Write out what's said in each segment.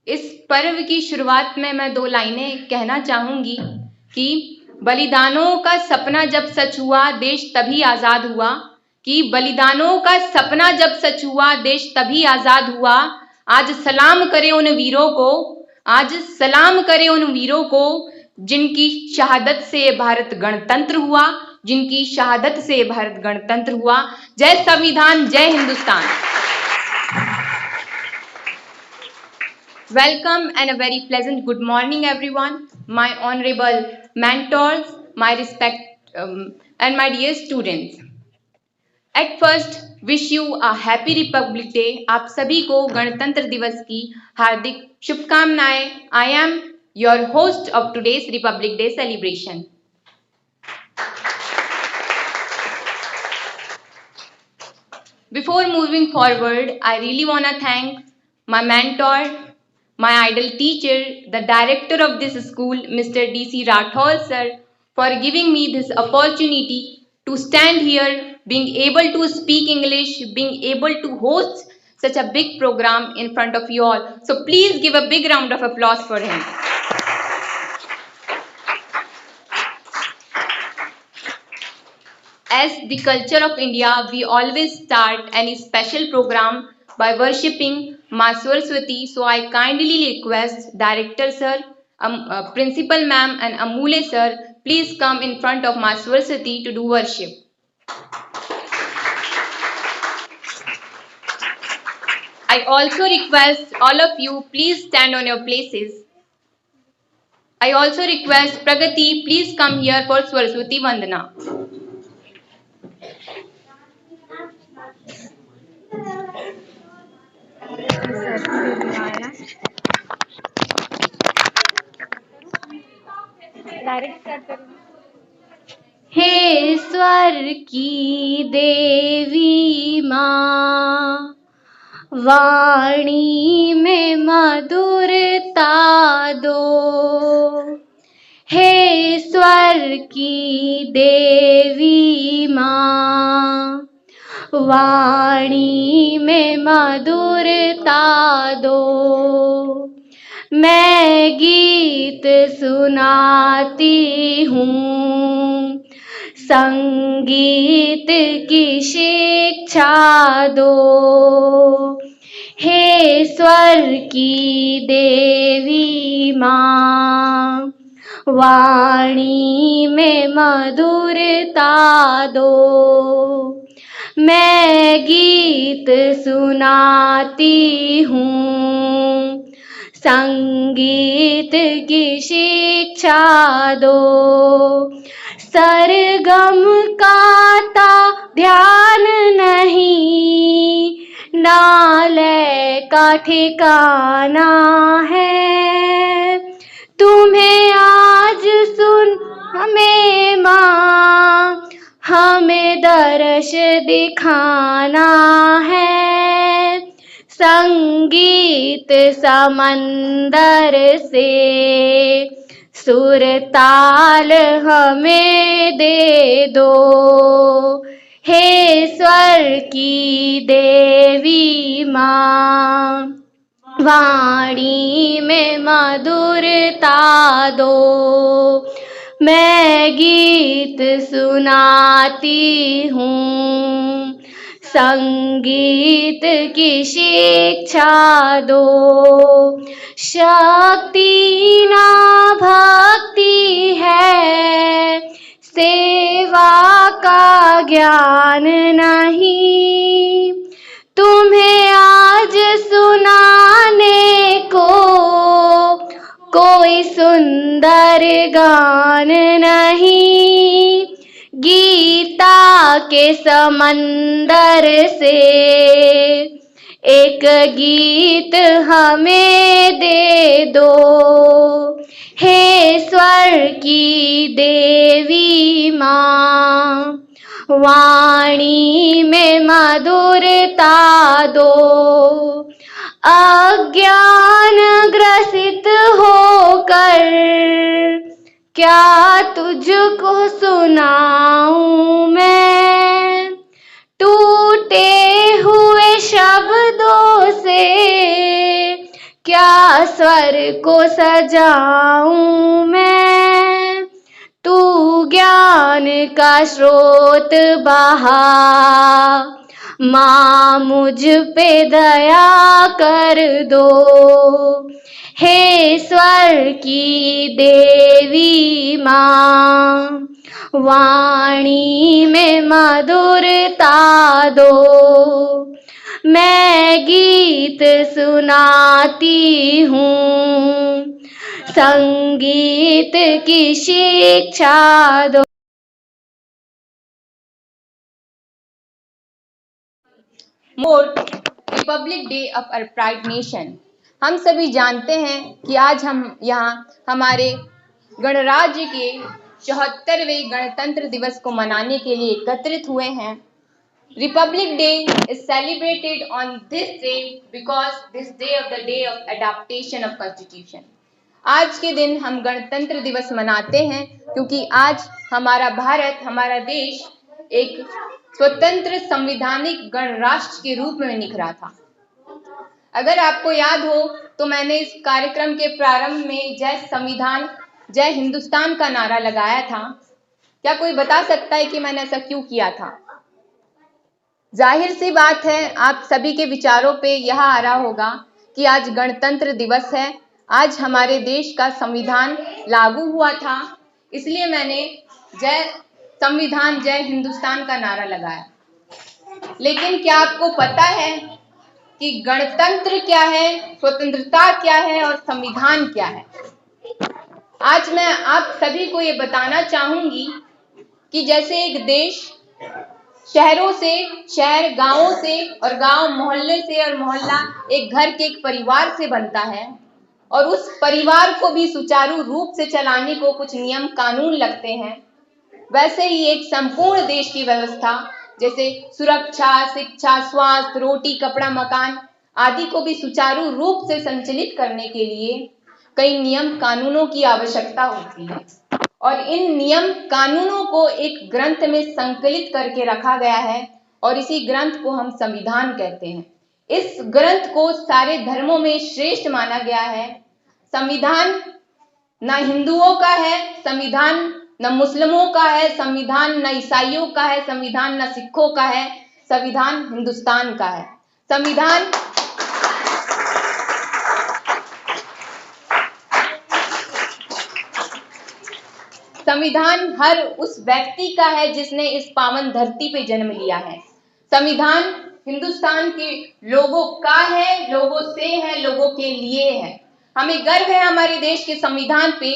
इस पर्व की शुरुआत में मैं 2 लाइनें कहना चाहूंगी कि बलिदानों का सपना जब सच हुआ, देश तभी आजाद हुआ। कि बलिदानों का सपना जब सच हुआ, देश तभी आजाद हुआ। आज सलाम करें उन वीरों को, आज सलाम करें उन वीरों को, जिनकी शहादत से भारत गणतंत्र हुआ, जिनकी शहादत से भारत गणतंत्र हुआ। जय संविधान, जय Hindustan. Welcome and a very pleasant good morning, everyone. My honorable mentors, my respect and my dear students. At first, wish you a happy Republic Day. आप सभी को गणतंत्र दिवस की हार्दिक शुभकामनाएं. I am your host of today's Republic Day celebration. Before moving forward, I really want to thank my mentor, my idol teacher, the director of this school, Mr. D.C. Rathod sir, for giving me this opportunity to stand here, being able to speak English, being able to host such a big program in front of you all. So please give a big round of applause for him. As the culture of India, we always start any special program by worshipping Ma Saraswati. So I kindly request Director Sir, Principal Ma'am and Amule Sir, please come in front of Ma Saraswati to do worship. I also request all of you, please stand on your places. I also request Pragati, please come here for Saraswati Vandana. हे स्वर की देवी माँ, वाणी में मधुरता दो। हे स्वर की देवी माँ, वाणी में मधुरता दो। मैं गीत सुनाती हूँ, संगीत की शिक्षा दो। हे स्वर की देवी माँ, वाणी में मधुरता दो। मैं गीत सुनाती हूँ, संगीत की शिक्षा दो। सरगम का ता ध्यान नहीं, नाले का ठिकाना है। तुम्हें आज सुन हमें माँ, हमें दर्श दिखाना है। संगीत समंदर से सुर ताल हमें दे दो। हे स्वर की देवी माँ, वाणी में मधुरता दो। मैं गीत सुनाती हूँ, संगीत की शिक्षा दो। शक्ति ना भक्ति है, सेवा का ज्ञान नहीं। तुम्हें आज सुनाने को कोई सुंदर गान नहीं। गीता के समंदर से एक गीत हमें दे दो। हे स्वर की देवी माँ, वाणी में मधुरता दो। अज्ञान ग्रसित होकर क्या तुझको सुनाऊं मैं। टूटे हुए शब्दों से स्वर को सजाऊं मैं, तू ज्ञान का स्रोत बहा, माँ मुझ पे दया कर दो, हे स्वर की देवी माँ, वाणी में मधुरता दो, मैं गीत सुनाती हूँ, संगीत की शिक्षा दो। More republic day of our pride nation. हम सभी जानते हैं कि आज हम यहाँ हमारे गणराज्य के 74वें गणतंत्र दिवस को मनाने के लिए एकत्रित हुए हैं। Republic day is celebrated on this day because this day of the day of adaptation of constitution। आज के दिन हम गणतंत्र दिवस मनाते हैं क्योंकि आज हमारा भारत, हमारा देश एक स्वतंत्र संवैधानिक गणराष्ट्र के रूप में निखरा था। अगर आपको याद हो तो मैंने इस कार्यक्रम के प्रारंभ में जय संविधान जय हिंदुस्तान का नारा लगाया था। क्या कोई बता सकता है कि मैंने ऐसा क्यों किया था? जाहिर सी बात है, आप सभी के विचारों पे यह आ रहा होगा कि आज गणतंत्र दिवस है, आज हमारे देश का संविधान लागू हुआ था, इसलिए मैंने जय संविधान जय हिंदुस्तान का नारा लगाया। लेकिन क्या आपको पता है कि गणतंत्र क्या है, स्वतंत्रता क्या है और संविधान क्या है? आज मैं आप सभी को ये बताना चाहूंगी कि जैसे एक देश शहरों से, शहर गांवों से और गांव मोहल्ले से और मोहल्ला एक घर के एक परिवार से बनता है और उस परिवार को भी सुचारू रूप से चलाने को कुछ नियम कानून लगते हैं, वैसे ही एक संपूर्ण देश की व्यवस्था जैसे सुरक्षा, शिक्षा, स्वास्थ्य, रोटी, कपड़ा, मकान आदि को भी सुचारू रूप से संचालित करने के लिए कई नियम कानूनों की आवश्यकता होती है और इन नियम कानूनों को एक ग्रंथ में संकलित करके रखा गया है और इसी ग्रंथ को हम संविधान कहते हैं। इस ग्रंथ को सारे धर्मों में श्रेष्ठ माना गया है। संविधान न हिंदुओं का है, संविधान न मुस्लिमों का है, संविधान न ईसाइयों का है, संविधान न सिखों का है, संविधान हिंदुस्तान का है। संविधान हर उस व्यक्ति का है जिसने इस पावन धरती पे जन्म लिया है। संविधान हिंदुस्तान के लोगों का है, लोगों से है, लोगों के लिए है। हमें गर्व है हमारे देश के संविधान पे।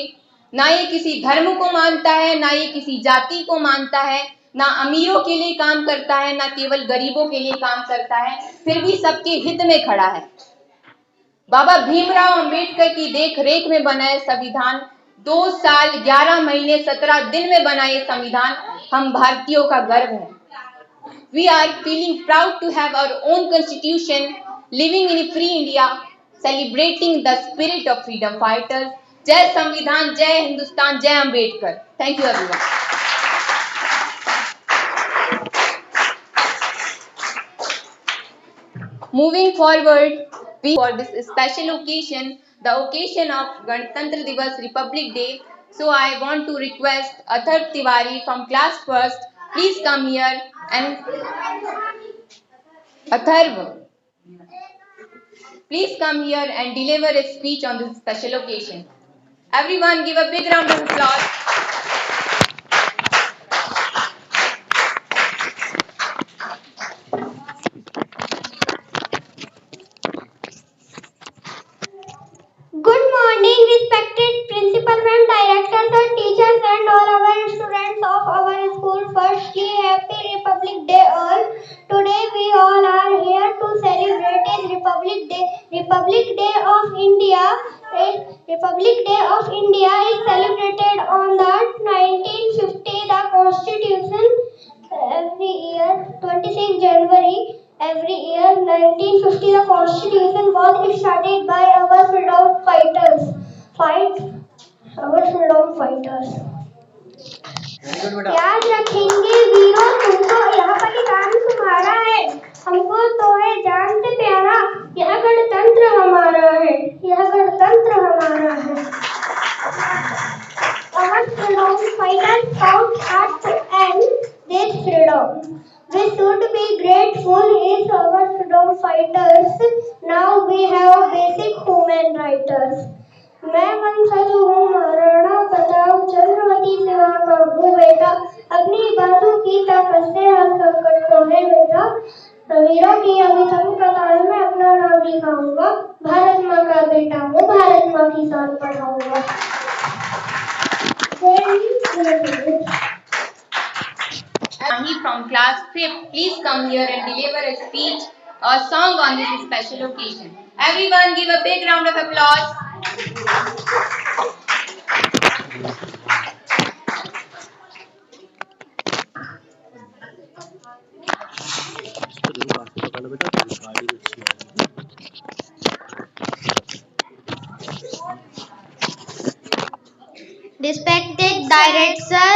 ना ये किसी धर्म को मानता है, ना ये किसी जाति को मानता है, ना अमीरों के लिए काम करता है, ना केवल गरीबों के लिए काम करता है, फिर भी सबके हित में खड़ा है। बाबा भीमराव अंबेडकर की देख रेख में बना है संविधान। 2 साल 11 महीने 17 दिन में बना ये संविधान हम भारतीयों का गर्व है। We are feeling proud to have our own constitution, living in a free India, celebrating the spirit of freedom fighters. जय संविधान, जय हिंदुस्तान, जय Ambedkar. Thank you everyone. Moving forward, for this special occasion, the occasion of Ganatantra Divas Republic Day, so I want to request Atharv Tiwari from class first, please come here and Atharv, please come here and deliver a speech on this special occasion. Everyone give a big round of applause. Good morning, respected principal ma'am, directors and teachers and all our students of our school. Firstly, happy Republic Day all. Today we all are here to celebrate Republic Day. Republic Day of India is celebrated on the 1950. The Constitution every year 26 January. Every year, 1950, the Constitution was started by our freedom fighters. याद रखेंगे वीरों, तुमको यह बलिदान तुम्हारा है, हमको तो है जान से प्यारा, यह गणतंत्र हमारा है, यह गणतंत्र We should be grateful is our freedom fighters. Now we have basic human rights. मैं वंशज हूँ महाराणा प्रताप चंद्रवती सेवा करूँ बेटा अपनी बाजू की ताकत से हर संकट को है बेटा वीरों की अभिथम कतार में अपना नाम लिखाऊंगा भारत माँ का बेटा हूँ भारत माँ की शान बढ़ाऊंगा He from class 5th, please come here and deliver a speech or song on this special occasion. Everyone give a big round of applause. Respected director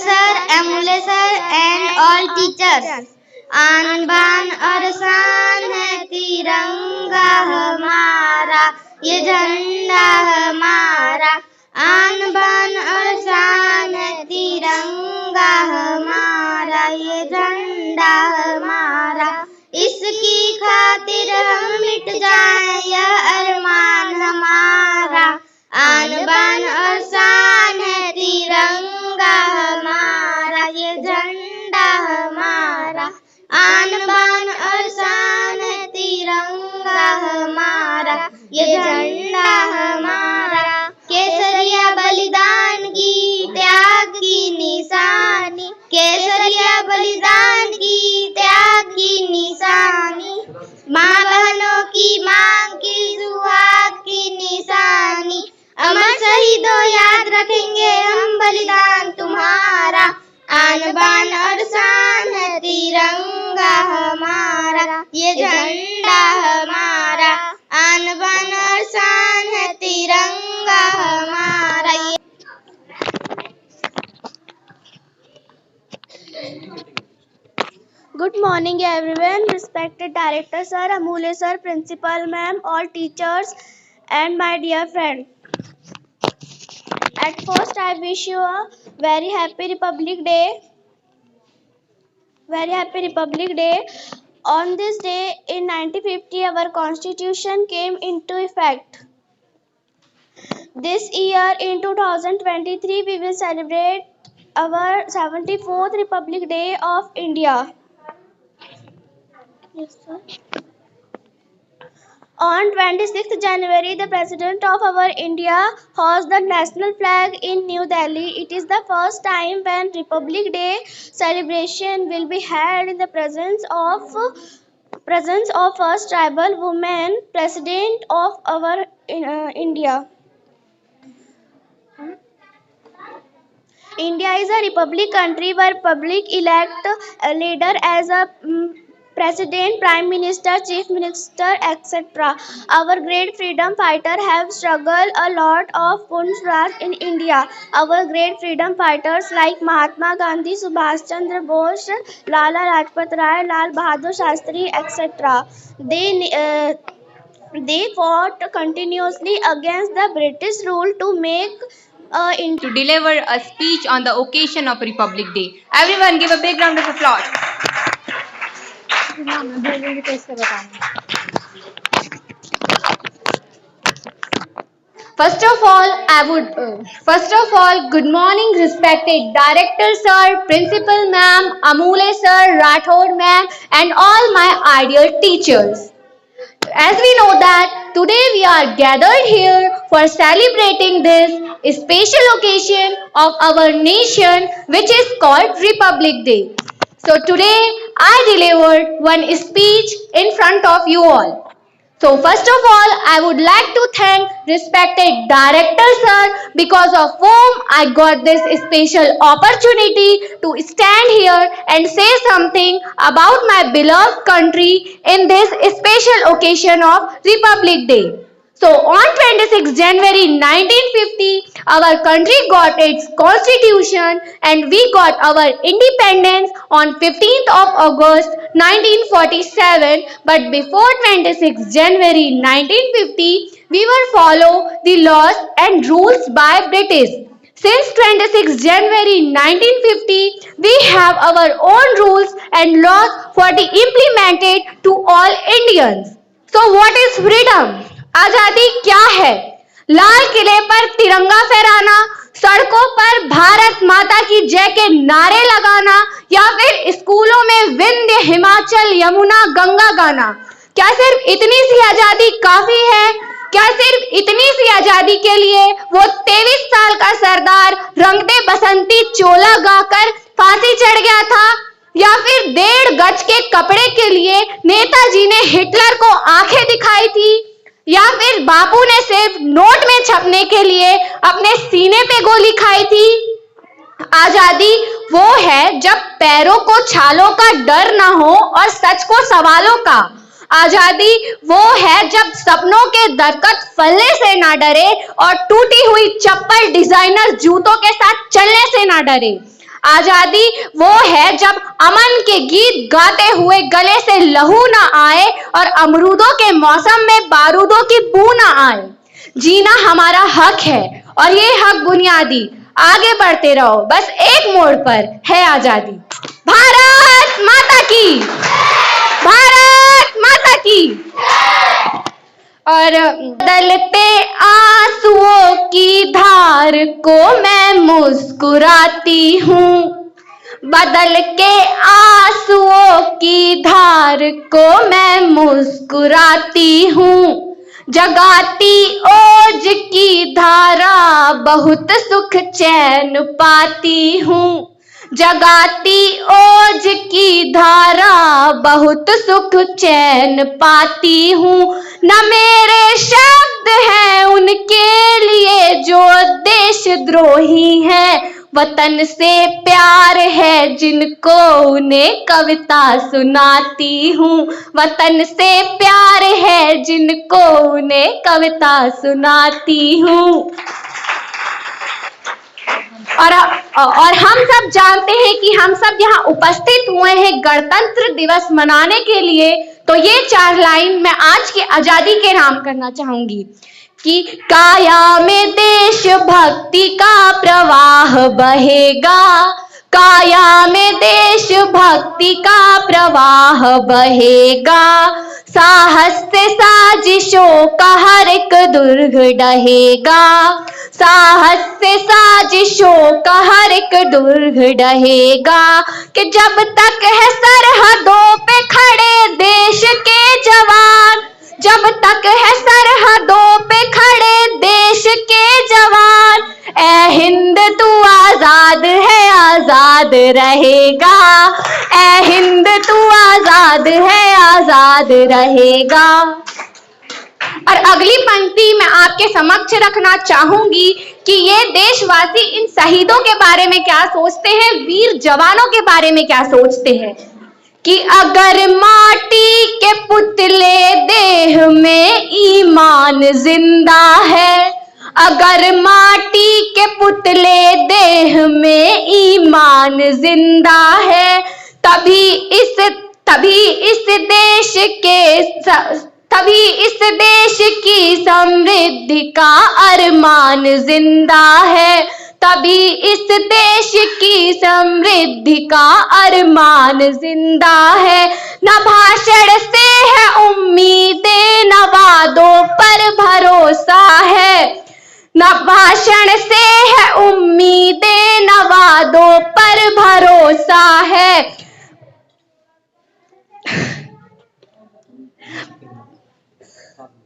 sir, MLA sir and all teachers. आन बान और शान है तिरंगा हमारा ये झंडा हमारा आन बान और शान है तिरंगा हमारा ये झंडा हमारा इसकी खातिर हम मिट जाएं यह अरमान हमारा आन बान और शान है तिरंगा हमारा ये झंडा हमारा आन बान और शान है तिरंगा हमारा ये झंडा हमारा केसरिया बलिदान की त्याग की निशानी केसरिया बलिदान की त्याग की निशानी माँ बहनों की मांग की सुहाग की निशानी अमर शहीदों याद रखेंगे हम बलिदान तुम्हारा आन बान और शान है तिरंगा हमारा ये झंडा हमारा आन बान और शान है तिरंगा हमारा ये Good morning everyone, respected director sir, Amule sir, principal ma'am, all teachers and my dear friend. At first I wish you a very happy Republic Day. Very happy Republic Day. On this day in 1950 our constitution came into effect. This year in 2023 we will celebrate our 74th Republic Day of India. Yes, sir. On 26th January, the President of our India hosts the national flag in New Delhi. It is the first time when Republic Day celebration will be held in the presence of first tribal woman President of our India. India is a republic country where public elect a leader as a President, Prime Minister, Chief Minister, etc. Our great freedom fighters have struggled a lot of Pund Swaraj in India. Our great freedom fighters like Mahatma Gandhi, Subhash Chandra Bose, Lala Rajpat Rai, Lal Bahadur Shastri, etc. They fought continuously against the British rule to make To deliver a speech on the occasion of Republic Day. Everyone give a big round of applause. First of all, good morning, respected director sir, principal ma'am, Amule sir, Rathod ma'am, and all my ideal teachers. As we know that today we are gathered here for celebrating this special occasion of our nation, which is called Republic Day. So today I delivered one speech in front of you all. So first of all, I would like to thank respected director sir because of whom I got this special opportunity to stand here and say something about my beloved country in this special occasion of Republic Day. So on 26 January 1950, our country got its constitution and we got our independence on 15th of August 1947. But before 26 January 1950, we were follow the laws and rules by British. Since 26 January 1950, we have our own rules and laws for the implemented to all Indians. So what is freedom? आजादी क्या है? लाल किले पर तिरंगा फहराना, सड़कों पर भारत माता की जय के नारे लगाना, या फिर स्कूलों में विंध्य हिमाचल यमुना गंगा गाना? क्या सिर्फ इतनी सी आजादी काफी है? क्या सिर्फ इतनी सी आजादी के लिए वो 23 साल का सरदार रंगते बसंती चोला गाकर फांसी चढ़ गया था? या फिर 1.5 गज के कपड़े के लिए नेताजी ने हिटलर को आंखें दिखाई थी? या फिर बापू ने सिर्फ नोट में छपने के लिए अपने सीने पे गोली खाई थी? आजादी वो है जब पैरों को छालों का डर ना हो और सच को सवालों का। आजादी वो है जब सपनों के दरकत फलने से ना डरे और टूटी हुई चप्पल डिजाइनर जूतों के साथ चलने से ना डरे। आजादी वो है जब अमन के गीत गाते हुए गले से लहू ना आए और अमरूदों के मौसम में बारूदों की बू ना आए। जीना हमारा हक है और ये हक बुनियादी। आगे बढ़ते रहो, बस एक मोड़ पर है आजादी। भारत माता की, भारत माता की। और बदलते आंसुओं की धार को मैं मुस्कुराती हूँ, बदल के आंसुओं की धार को मैं मुस्कुराती हूँ। जगाती ओज की धारा बहुत सुख चैन पाती हूँ, जगाती ओज की धारा बहुत सुख चैन पाती हूँ। न मेरे शब्द हैं उनके लिए जो देशद्रोही हैं, वतन से प्यार है जिनको उन्हें कविता सुनाती हूँ, वतन से प्यार है जिनको उन्हें कविता सुनाती हूँ। और हम सब जानते हैं कि हम सब यहाँ उपस्थित हुए हैं गणतंत्र दिवस मनाने के लिए, तो ये 4 लाइन मैं आज की आजादी के नाम करना चाहूंगी कि काया में देशभक्ति का प्रवाह बहेगा, काया में देशभक्ति का प्रवाह बहेगा। साहस से साजिशों का हर एक दुर्ग ढहेगा, साहस से साजिशों का हर एक दुर्ग ढहेगा। कि जब तक है सरहदों पे खड़े देश के जवान, जब तक है सरहदों पे खड़े देश के जवान, ऐ हिंद तू आजाद है आजाद रहेगा, ऐ हिंद तू आजाद है आजाद रहेगा। और अगली पंक्ति मैं आपके समक्ष रखना चाहूंगी कि ये देशवासी इन शहीदों के बारे में क्या सोचते हैं, वीर जवानों के बारे में क्या सोचते हैं। कि अगर माटी के पुतले देह में ईमान जिंदा है, अगर माटी के पुतले देह में ईमान जिंदा है, तभी इस देश की समृद्धि का अरमान जिंदा है, तभी इस देश की समृद्धि का अरमान जिंदा है। न भाषण से है उम्मीदें, न वादों पर भरोसा है, न भाषण से है उम्मीदें, न वादों पर भरोसा है।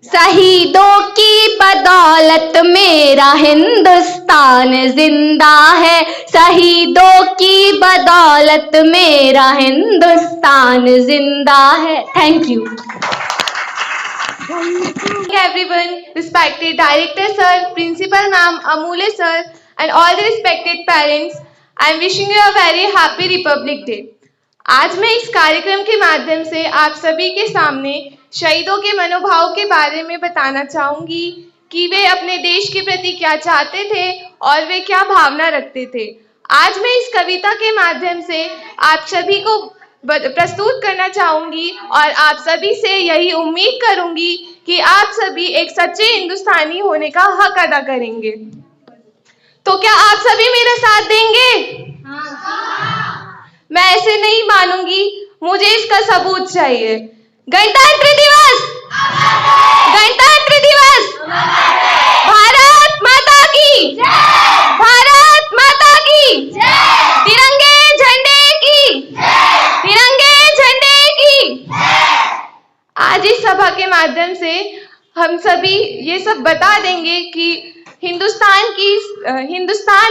शहीदों की बदौलत मेरा हिंदुस्तान जिंदा है, शहीदों की बदौलत मेरा हिंदुस्तान जिंदा है। Thank you everyone, respected director sir, principal ma'am, Amule sir and all the respected parents, I am wishing you a very happy Republic Day. आज मैं इस कार्यक्रम के माध्यम से आप सभी के सामने शहीदों के मनोभाव के बारे में बताना चाहूंगी कि वे अपने देश के प्रति क्या चाहते थे और वे क्या भावना रखते थे। आज मैं इस कविता के माध्यम से आप सभी को प्रस्तुत करना चाहूंगी और आप सभी से यही उम्मीद करूंगी कि आप सभी एक सच्चे हिंदुस्तानी होने का हक अदा करेंगे। तो क्या आप सभी मेरा साथ देंगे? मैं ऐसे नहीं मानूंगी, मुझे इसका सबूत चाहिए। गणतंत्र दिवस, गणतंत्र दिवस, भारत माता की, भारत माता की, तिरंगे झंडे की, तिरंगे झंडे की। आज इस सभा के माध्यम से हम सभी ये सब बता देंगे कि हिंदुस्तान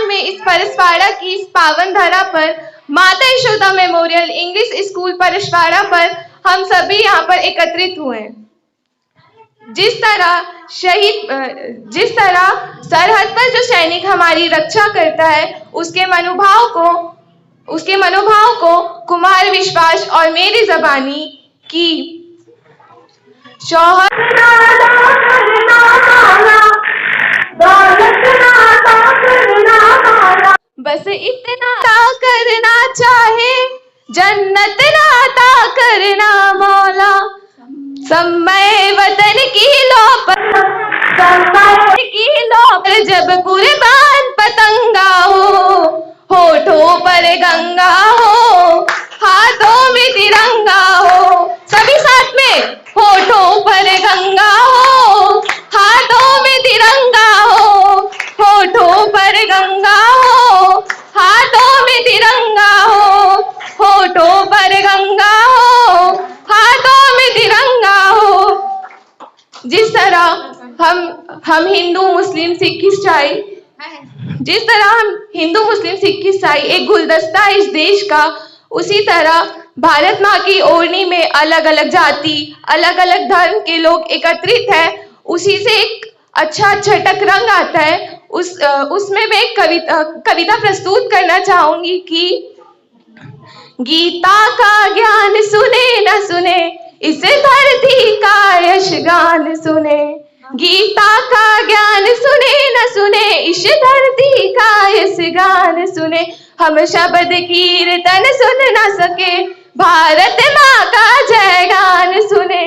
में इस परसवाड़ा की इस पावन धरा पर माता Yashoda memorial English school Paraswada पर हम सभी यहाँ पर एकत्रित हुए हैं। जिस तरह सरहद पर जो सैनिक हमारी रक्षा करता है, उसके मनोभाव को कुमार विश्वास और मेरी जबानी की शौहर बस इतना करना चाहे, जन्नत नाता करना मौला। समय वतन की लो पर जब कुर्बान पतंगा हो, होठों पर गंगा हो, हाथों में तिरंगा हो। सभी साथ में, होठों पर गंगा हो, हाथों में तिरंगा हो, होठों पर गंगा हो, हाथों में तिरंगा हो, होठों पर गंगा हो, हाथों में तिरंगा हो। जिस तरह हम हिंदू मुस्लिम सिख ईसाई, जिस तरह हम हिंदू मुस्लिम सिख ईसाई एक गुलदस्ता है इस देश का, उसी तरह भारत माँ की ओढ़नी में अलग अलग जाति, अलग अलग धर्म के लोग एकत्रित हैं। उसी से एक अच्छा छटक रंग आता है। उसमें मैं एक कविता प्रस्तुत करना चाहूंगी कि गीता का ज्ञान सुने न सुने, इस धरती का यशगान सुने। गीता का ज्ञान सुने न सुने, इस धरती का यशगान सुने। हम शब्द कीर्तन सुन न सके, भारत माँ का जयगान सुने।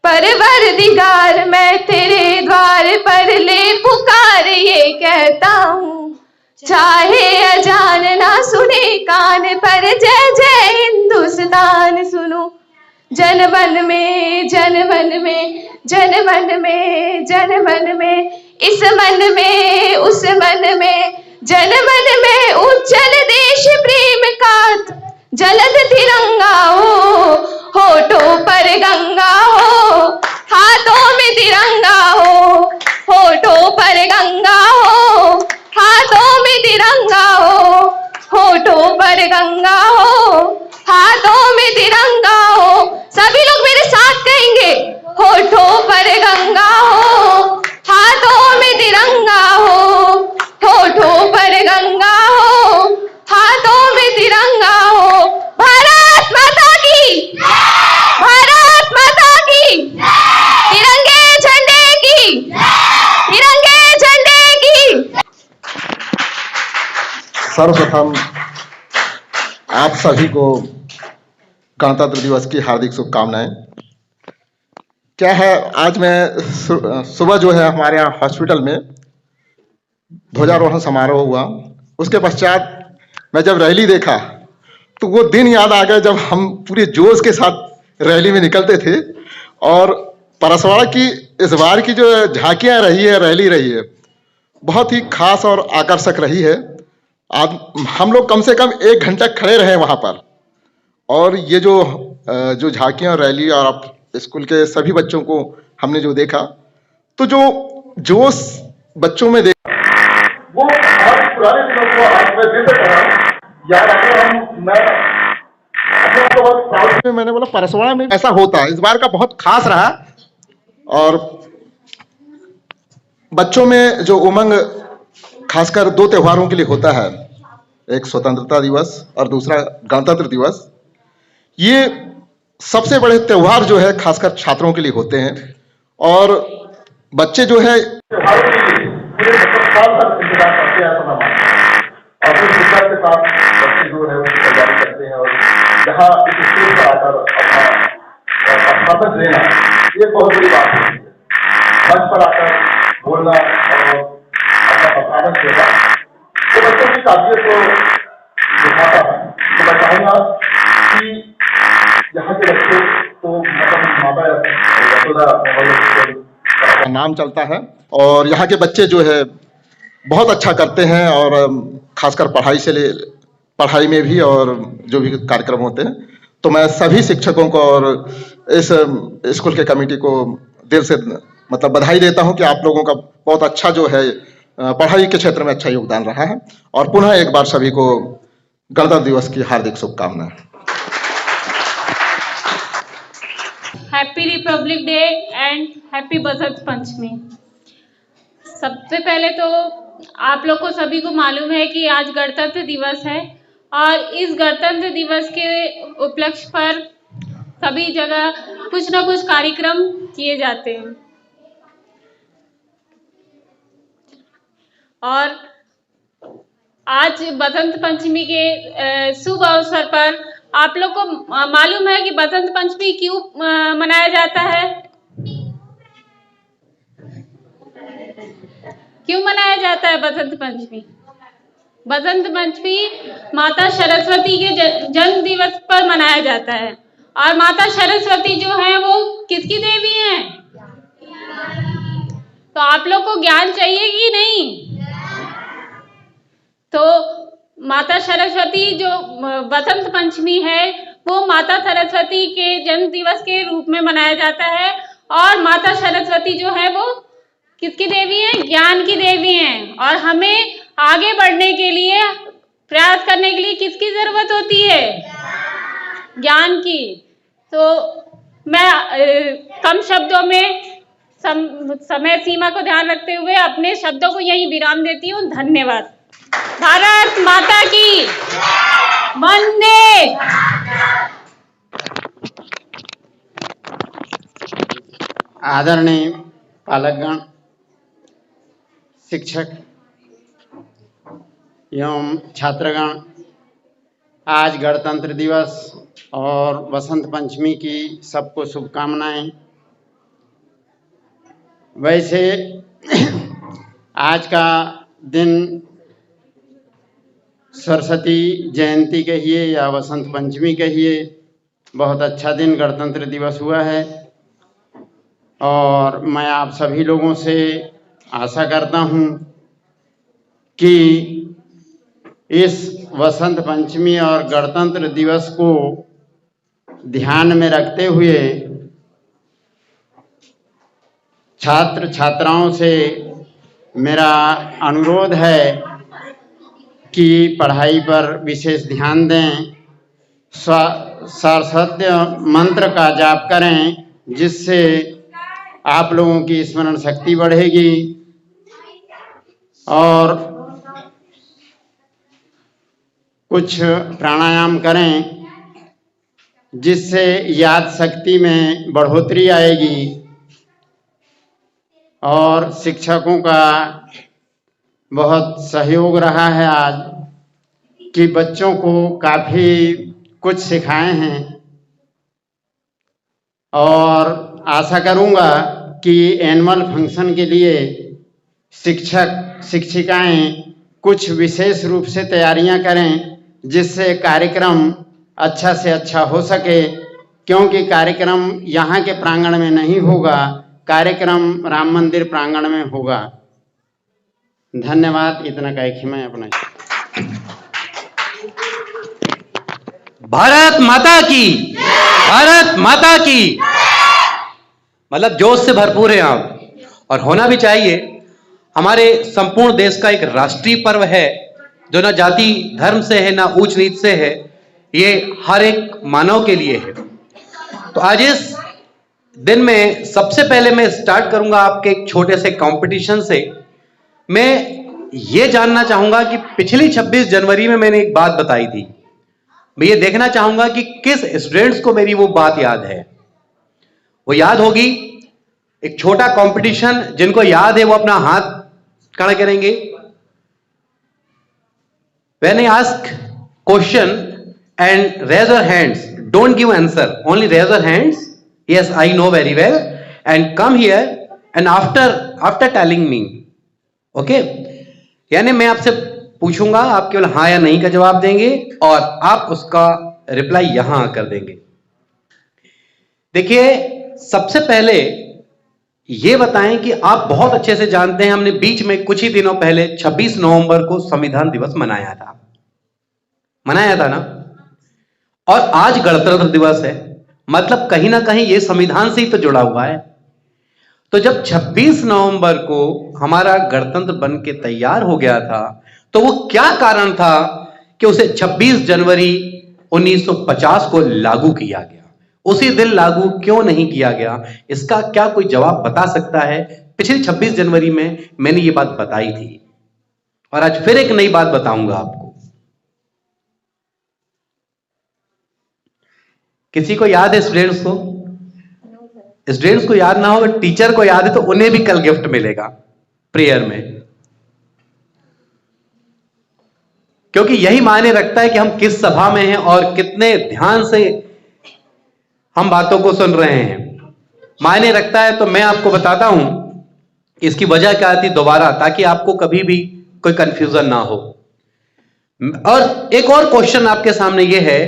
परवरदिगार मैं तेरे द्वार पर ले पुकार ये कहता हूँ, चाहे अजान ना सुने कान पर, जय जय हिंदुस्तान सुनो। जन मन में, जन मन में, जन मन में, जन मन में, इस मन में, उस मन में, जन मन में उज्जवल देश प्रेम का जलद तिरंगा हो। होठों पर गंगा हो, हाथों में तिरंगा हो, होठों पर गंगा हो, हाथों में तिरंगा हो, होठों पर गंगा हो, हाथों में तिरंगा हो। सभी लोग मेरे साथ कहेंगे, होठों पर गंगा हो, हाथों में तिरंगा हो, होठों पर गंगा हो, हाथों में तिरंगा हो। भारत माता की, भारत माता की, तिरंगे झंडे की, तिरंगे झंडे की। सर्वप्रथम आप सभी को गणतंत्र दिवस की हार्दिक शुभकामनाएं। क्या है, आज मैं सुबह जो है हमारे यहाँ हॉस्पिटल में ध्वजारोहण समारोह हुआ। उसके पश्चात मैं जब रैली देखा तो वो दिन याद आ गया जब हम पूरे जोश के साथ रैली में निकलते थे। और परसवाड़ा की इस बार की जो झांकियाँ रही है, रैली रही है, बहुत ही खास और आकर्षक रही है। आज हम लोग कम से कम 1 घंटा खड़े रहे वहाँ पर। और ये जो झांकियाँ रैली और आप स्कूल के सभी बच्चों को हमने जो देखा, तो जो जोश बच्चों में देखा वो हमारे पुराने दिनों को आज मैं जिंदा कर रहा हूँ। याद मैं मैंने बोला परसवाड़ा में ऐसा होता, इस बार का बहुत खास रहा। और बच्चों में जो उमंग खासकर 2 त्योहारों के लिए होता है, एक स्वतंत्रता दिवस और दूसरा गणतंत्र दिवस। ये सबसे बड़े त्योहार जो है खासकर छात्रों के लिए होते हैं। और बच्चे जो है जहाँ इस स्टेज पर आकर अपना शपथ लेना, ये बहुत बड़ी बात है। मंच पर आकर बोलना और अपना परफॉर्मेंस देना, बच्चों की काबिलियत को दिखाता है। तो मैं चाहूँगा कि यहाँ के बच्चे को मतलब माता यशोदा नाम चलता है और यहाँ के बच्चे जो है बहुत अच्छा करते हैं और खासकर पढ़ाई में भी और जो भी कार्यक्रम होते हैं। तो मैं सभी शिक्षकों को और इस स्कूल के कमेटी को दिल से मतलब बधाई देता हूं कि आप लोगों का बहुत अच्छा जो है पढ़ाई के क्षेत्र में अच्छा योगदान रहा है। और पुनः एक बार सभी को गणतंत्र दिवस की हार्दिक शुभकामनाएं। Happy republic day and happy Basant Panchami. सबसे पहले तो आप लोग को सभी को मालूम है कि आज गणतंत्र दिवस है और इस गणतंत्र दिवस के उपलक्ष्य पर सभी जगह कुछ न कुछ कार्यक्रम किए जाते हैं। और आज बसंत पंचमी के शुभ अवसर पर आप लोग को मालूम है कि बसंत पंचमी क्यों मनाया जाता है? क्यों मनाया जाता है बसंत पंचमी? बसंत पंचमी माता सरस्वती के जन्म दिवस पर मनाया जाता है। और माता सरस्वती जो है वो किसकी देवी हैं? तो आप लोग को ज्ञान चाहिए कि नहीं? तो माता सरस्वती जो बसंत पंचमी है वो माता सरस्वती के जन्म दिवस के रूप में मनाया जाता है। और माता सरस्वती जो है वो किसकी देवी है? ज्ञान की देवी हैं। और हमें आगे बढ़ने के लिए प्रयास करने के लिए किसकी जरूरत होती है? ज्ञान की। तो मैं कम शब्दों में समय सीमा को ध्यान रखते हुए अपने शब्दों को यहीं विराम देती हूँ। धन्यवाद। भारत माता की वंदे। आदरणीय पालकगण, शिक्षक एवं छात्रगण, आज गणतंत्र दिवस और बसंत पंचमी की सबको शुभकामनाएं। वैसे आज का दिन सरस्वती जयंती कहिए या बसंत पंचमी कहिए, बहुत अच्छा दिन गणतंत्र दिवस हुआ है। और मैं आप सभी लोगों से आशा करता हूं कि इस बसंत पंचमी और गणतंत्र दिवस को ध्यान में रखते हुए छात्र छात्राओं से मेरा अनुरोध है कि पढ़ाई पर विशेष ध्यान दें, सरस्वती मंत्र का जाप करें, जिससे आप लोगों की स्मरण शक्ति बढ़ेगी। और कुछ प्राणायाम करें जिससे याद शक्ति में बढ़ोतरी आएगी। और शिक्षकों का बहुत सहयोग रहा है आज कि बच्चों को काफ़ी कुछ सिखाए हैं। और आशा करूंगा कि एनुअल फंक्शन के लिए शिक्षक शिक्षिकाएं कुछ विशेष रूप से तैयारियां करें, जिससे कार्यक्रम अच्छा से अच्छा हो सके। क्योंकि कार्यक्रम यहाँ के प्रांगण में नहीं होगा, कार्यक्रम राम मंदिर प्रांगण में होगा। धन्यवाद। इतना कह के मैं अपना भारत माता की, भारत माता की। मतलब जोश से भरपूर है आप, और होना भी चाहिए। हमारे संपूर्ण देश का एक राष्ट्रीय पर्व है जो ना जाति धर्म से है ना ऊंच नीच से है, ये हर एक मानव के लिए है। तो आज इस दिन में सबसे पहले मैं स्टार्ट करूंगा आपके एक छोटे से कंपटीशन से। मैं ये जानना चाहूंगा कि पिछली 26 जनवरी में मैंने एक बात बताई थी। मैं ये देखना चाहूंगा कि किस स्टूडेंट्स को मेरी वो बात याद है। वो याद होगी। एक छोटा कंपटीशन, जिनको याद है वो अपना हाथ खड़ा करेंगे। When I ask question and raise your hands, don't give answer, only raise your hands. Yes, I know very well, and come here and after telling me, okay? यानी मैं आपसे पूछूंगा, आप केवल हाँ या नहीं का जवाब देंगे और आप उसका रिप्लाई यहां आकर देंगे। देखिए, सबसे पहले ये बताएं कि आप बहुत अच्छे से जानते हैं, हमने बीच में कुछ ही दिनों पहले 26 नवंबर को संविधान दिवस मनाया था ना, और आज गणतंत्र दिवस है, मतलब कहीं ना कहीं ये संविधान से ही तो जुड़ा हुआ है। तो जब 26 नवंबर को हमारा गणतंत्र बन के तैयार हो गया था, तो वो क्या कारण था कि उसे 26 जनवरी 1950 को लागू किया गया? उसी दिन लागू क्यों नहीं किया गया? इसका क्या कोई जवाब बता सकता है? पिछली 26 जनवरी में मैंने ये बात बताई थी और आज फिर एक नई बात बताऊंगा आपको। किसी को याद है स्टूडेंट्स को? स्टूडेंट्स को याद ना हो, अगर टीचर को याद है तो उन्हें भी कल गिफ्ट मिलेगा प्रेयर में, क्योंकि यही मायने रखता है कि हम किस सभा में हैं और कितने ध्यान से हम बातों को सुन रहे हैं, मायने रखता है। तो मैं आपको बताता हूं इसकी वजह क्या थी दोबारा, ताकि आपको कभी भी कोई कंफ्यूजन ना हो। और एक और क्वेश्चन आपके सामने ये है,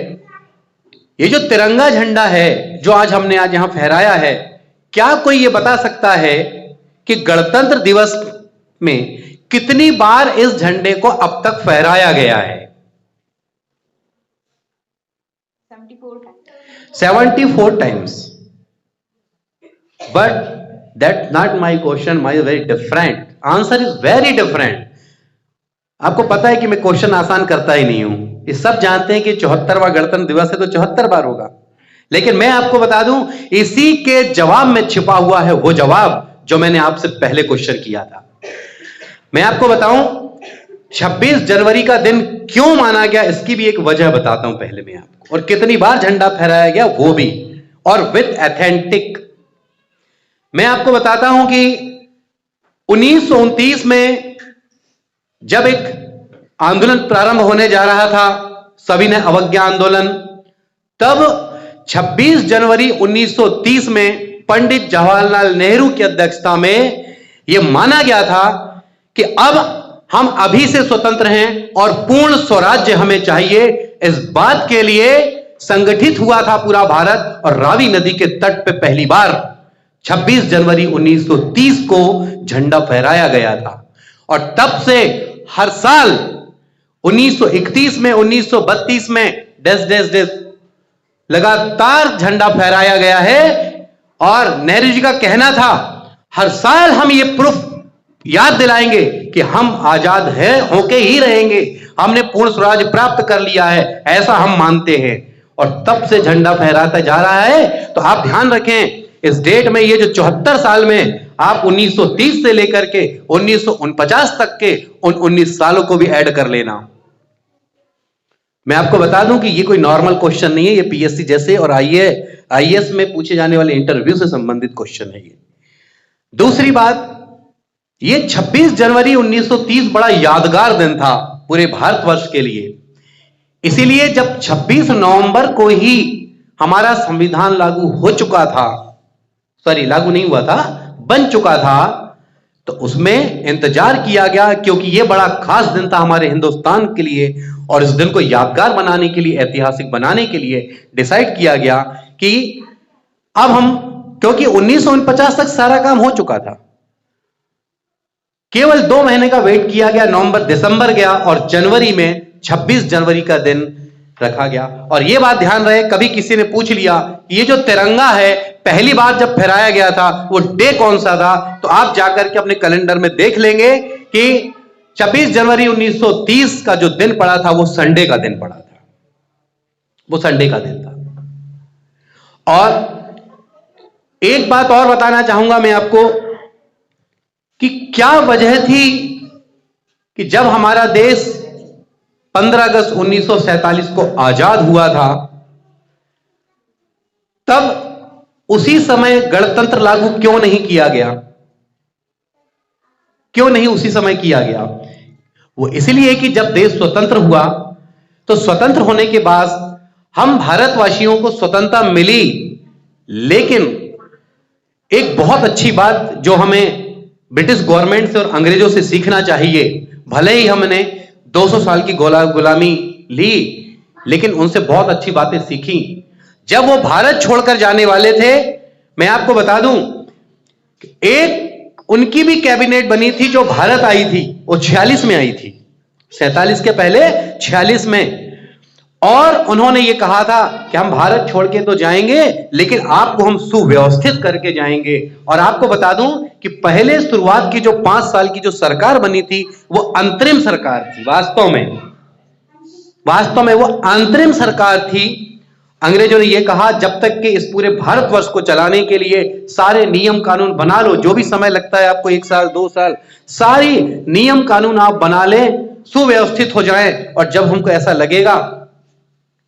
ये जो तिरंगा झंडा है जो आज हमने आज यहां फहराया है, क्या कोई ये बता सकता है कि गणतंत्र दिवस में कितनी बार इस झंडे को अब तक फहराया गया है? 74 times. But that not my question, my very different answer is very different. आपको पता है कि मैं क्वेश्चन आसान करता ही नहीं हूं, ये सब जानते हैं कि 74वां गणतंत्र दिवस है तो 74 बार होगा, लेकिन मैं आपको बता दूं इसी के जवाब में छिपा हुआ है वो जवाब जो मैंने आपसे पहले क्वेश्चन किया था। मैं आपको बताऊं 26 जनवरी का दिन क्यों माना गया, इसकी भी एक वजह बताता हूं पहले मैं आपको, और कितनी बार झंडा फहराया गया वो भी, और विथ ऑथेंटिक। मैं आपको बताता हूं कि 1929 में जब एक आंदोलन प्रारंभ होने जा रहा था, सभी ने अवज्ञा आंदोलन, तब 26 जनवरी 1930 में पंडित जवाहरलाल नेहरू की अध्यक्षता में यह माना गया था कि अब हम अभी से स्वतंत्र हैं और पूर्ण स्वराज्य हमें चाहिए। इस बात के लिए संगठित हुआ था पूरा भारत, और रावी नदी के तट पे पहली बार 26 जनवरी 1930 को झंडा फहराया गया था। और तब से हर साल 1931 में, 1932 में डैश डैश डैश लगातार झंडा फहराया गया है। और नेहरू जी का कहना था हर साल हम ये प्रूफ याद दिलाएंगे कि हम आजाद हैं, होके ही रहेंगे, हमने पूर्ण स्वराज प्राप्त कर लिया है, ऐसा हम मानते हैं। और तब से झंडा फहराता जा रहा है। तो आप ध्यान रखें इस डेट में, ये जो 74 साल में आप 1930 से लेकर के 1949 तक के उन 19 सालों को भी ऐड कर लेना। मैं आपको बता दूं कि ये कोई नॉर्मल क्वेश्चन नहीं है, ये पीएससी जैसे और आईएएस में पूछे जाने वाले इंटरव्यू से संबंधित क्वेश्चन है ये। दूसरी बात, ये 26 जनवरी 1930 बड़ा यादगार दिन था पूरे भारतवर्ष के लिए। इसीलिए जब 26 नवंबर को ही हमारा संविधान लागू हो चुका था, सॉरी लागू नहीं हुआ था, बन चुका था, तो उसमें इंतजार किया गया, क्योंकि यह बड़ा खास दिन था हमारे हिंदुस्तान के लिए। और इस दिन को यादगार बनाने के लिए, ऐतिहासिक बनाने के लिए डिसाइड किया गया कि अब हम, क्योंकि 1949 तक सारा काम हो चुका था, केवल 2 महीने का वेट किया गया, नवंबर दिसंबर गया और जनवरी में 26 जनवरी का दिन रखा गया। और यह बात ध्यान रहे, कभी किसी ने पूछ लिया ये जो तिरंगा है पहली बार जब फहराया गया था वो डे कौन सा था, तो आप जाकर के अपने कैलेंडर में देख लेंगे कि 26 जनवरी 1930 का जो दिन पड़ा था वो संडे का दिन पड़ा था, वो संडे का दिन था। और एक बात और बताना चाहूंगा मैं आपको कि क्या वजह थी कि जब हमारा देश 15 अगस्त 1947 को आजाद हुआ था, तब उसी समय गणतंत्र लागू क्यों नहीं किया गया? क्यों नहीं उसी समय किया गया? वो इसलिए कि जब देश स्वतंत्र हुआ तो स्वतंत्र होने के बाद हम भारतवासियों को स्वतंत्रता मिली, लेकिन एक बहुत अच्छी बात जो हमें ब्रिटिश गवर्नमेंट से और अंग्रेजों से सीखना चाहिए, भले ही हमने 200 साल की गुलामी ली, लेकिन उनसे बहुत अच्छी बातें सीखी। जब वो भारत छोड़कर जाने वाले थे, मैं आपको बता दूं, एक उनकी भी कैबिनेट बनी थी जो भारत आई थी, वो 46 में आई थी, 47 के पहले 46 में। और उन्होंने ये कहा था कि हम भारत छोड़ के तो जाएंगे, लेकिन आपको हम सुव्यवस्थित करके जाएंगे। और आपको बता दूं कि पहले शुरुआत की जो 5 साल की जो सरकार बनी थी, वो अंतरिम सरकार थी। वास्तव में वो अंतरिम सरकार थी। अंग्रेजों ने यह कहा, जब तक कि इस पूरे भारतवर्ष को चलाने के लिए सारे नियम कानून बना लो, जो भी समय लगता है आपको, 1 साल 2 साल, सारी नियम कानून आप बना लें, सुव्यवस्थित हो जाएं। और जब हमको ऐसा लगेगा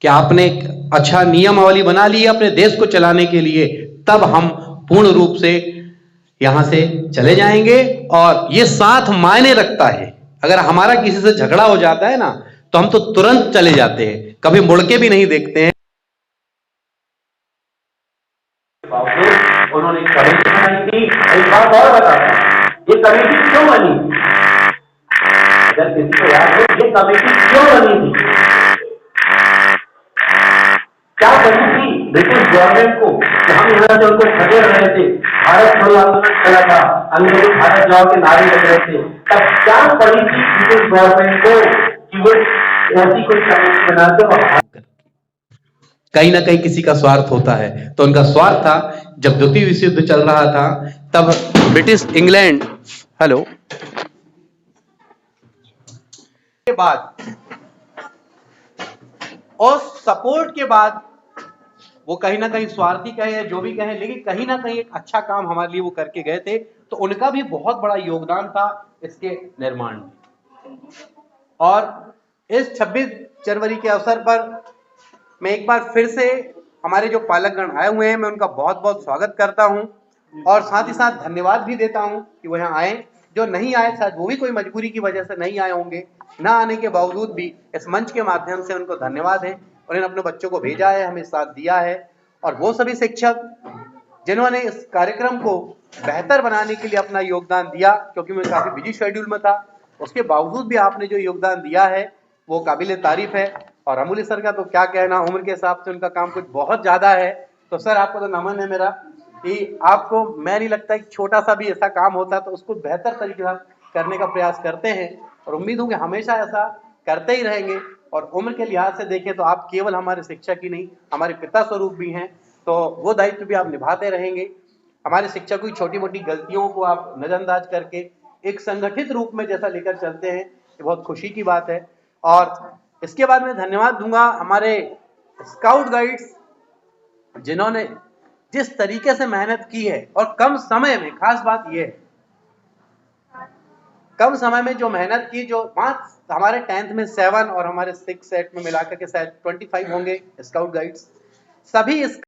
कि आपने अच्छा नियमावली बना ली है अपने देश को चलाने के लिए, तब हम पूर्ण रूप से यहां से चले जाएंगे। और ये साथ मायने रखता है। अगर हमारा किसी से झगड़ा हो जाता है ना, तो हम तो तुरंत चले जाते हैं, कभी मुड़ के भी नहीं देखते हैं। उन्होंने कमेटी बनाई थी। एक बात और बताता हूं, ये कमेटी क्यों बनी? अगर किसी को याद हो, ये कमेटी क्यों बनी थी? क्या बनी थी ब्रिटिश गवर्नमेंट को कि हम यहाँ से उनको खदेड़ रहे थे, भारत छोड़ो आंदोलन चला था, अंग्रेज भारत जाओ के नारे लग रहे थे, तब क्या बनी थी ब्रिटिश गवर्नमेंट को कि वो ऐसी कोई कमेटी बनाते हो? कहीं ना कहीं किसी का स्वार्थ होता है। तो उनका स्वार्थ था, जब द्वितीय विश्व युद्ध चल रहा था, तब ब्रिटिश इंग्लैंड के बाद और सपोर्ट के बाद, वो कहीं ना कहीं स्वार्थी कहे, जो भी कहे, लेकिन कहीं ना कहीं एक अच्छा काम हमारे लिए वो करके गए थे। तो उनका भी बहुत बड़ा योगदान था इसके निर्माण में। और इस 26 जनवरी के अवसर पर मैं एक बार फिर से हमारे जो पालकगण आए हुए हैं, मैं उनका बहुत बहुत स्वागत करता हूं। और साथ ही साथ धन्यवाद भी देता हूं कि वो यहाँ आए। जो नहीं आए, शायद वो भी कोई मजबूरी की वजह से नहीं आए होंगे, ना आने के बावजूद भी इस मंच के माध्यम से उनको धन्यवाद है। उन्होंने अपने बच्चों को भेजा है, हमें साथ दिया है। और वो सभी शिक्षक जिन्होंने इस कार्यक्रम को बेहतर बनाने के लिए अपना योगदान दिया, क्योंकि मैं काफी बिजी शेड्यूल में था, उसके बावजूद भी आपने जो योगदान दिया है वो काबिले तारीफ है। और अमूल्य सर का तो क्या कहना, उम्र के हिसाब से उनका काम कुछ बहुत ज्यादा है। तो सर, आपको तो नमन है मेरा कि आपको, मैं नहीं लगता कि छोटा सा भी ऐसा काम होता तो उसको बेहतर तरीके से करने का प्रयास करते हैं। और उम्मीद हूँ कि हमेशा ऐसा करते ही रहेंगे। और उम्र के लिहाज से देखें तो आप केवल हमारे शिक्षक ही नहीं, हमारे पिता स्वरूप भी हैं। तो वो दायित्व भी आप निभाते रहेंगे। हमारे शिक्षकों की छोटी मोटी गलतियों को आप नजरअंदाज करके एक संगठित रूप में जैसा लेकर चलते हैं, ये बहुत खुशी की बात है। और इसके बाद मैं धन्यवाद दूंगा हमारे स्काउट गाइड्स, जिन्होंने जिस तरीके से मेहनत की है और कम समय में, खास बात यह है, कम समय में जो मेहनत की, जो हमारे 10th में 7 और हमारे 6 सेट में मिलाकर के शायद 25 होंगे स्काउट गाइड्स, सभी इस